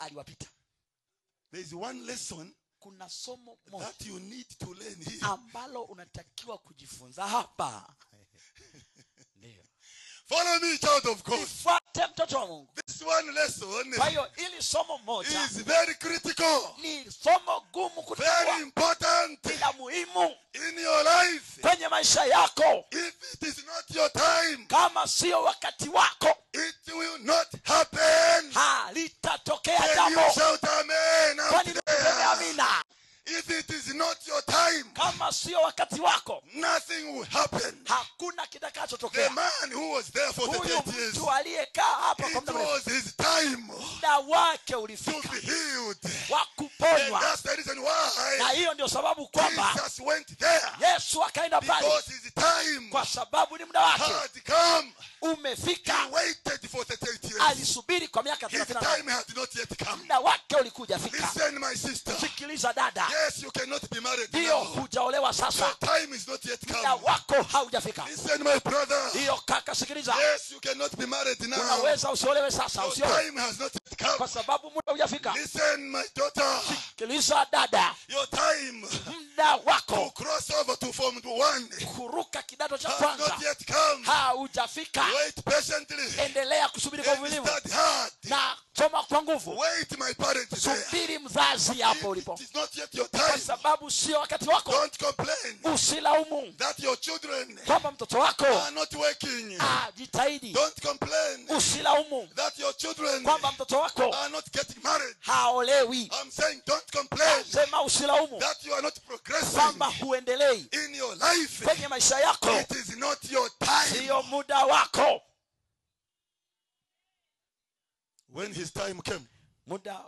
aliwapita. There is one lesson Kuna somo moja that you need to learn here. ambalo unatakiwa kujifunza hapa. Ndio. Follow me, child of God. Nifuate mtoto wa Mungu. This one lesson Kwa hiyo ili somo moja is very critical, ni somo gumu very kutambua, important ni la muhimu in your life. kwenye maisha yako. If it is not your time, Kama sio wakati wako, it will not happen. halitatokea Can jambo. you shout amen out Kwani niseme there? amina? If it is not your time, Kama sio wakati wako, nothing will happen. hakuna The kitakachotokea. man who was there for Huyu 38 years, mtu aliyekaa hapa kwa it muda mrefu, was his time muda wake to ulifika be healed. wa And kuponywa. that's the reason Na why hiyo ndio sababu kwamba Jesus went there. Yesu akaenda pale, Because his time kwa sababu ni muda wake had come. He umefika. waited for 38 years. Alisubiri kwa miaka His 38. time had not yet come. Muda wake ulikuja fika. Listen, my sister. Sikiliza dada, Yes, you cannot be married ndio now. hujaolewa Your sasa, time is not yet muda come. wako haujafika. Listen, my brother. Ndio kaka, sikiliza, Yes, you cannot be married now. unaweza usiolewe sasa, Your usiolewe time has not yet kwa come. sababu muda hujafika. Listen, my daughter. Sikiliza dada, Your time muda to wako cross over to Form 1 kuruka kidato cha has kwanza not yet come. haujafika. Wait patiently. Endelea kusubiri kwa And uvumilivu start hard. na soma kwa nguvu. Wait, my parents there. Subiri mzazi hapo If ulipo, it is not yet your kwa time, sababu sio wakati wako. don't complain Usilaumu that your children kwamba mtoto wako are not working. jitahidi. Don't complain Usilaumu that your children kwamba mtoto wako are not getting married. haolewi. I'm saying don't complain Sema usilaumu that you are not progressing kwamba huendelei in your life. kwenye maisha yako, It is not your time. sio muda wako. When his time came, Muda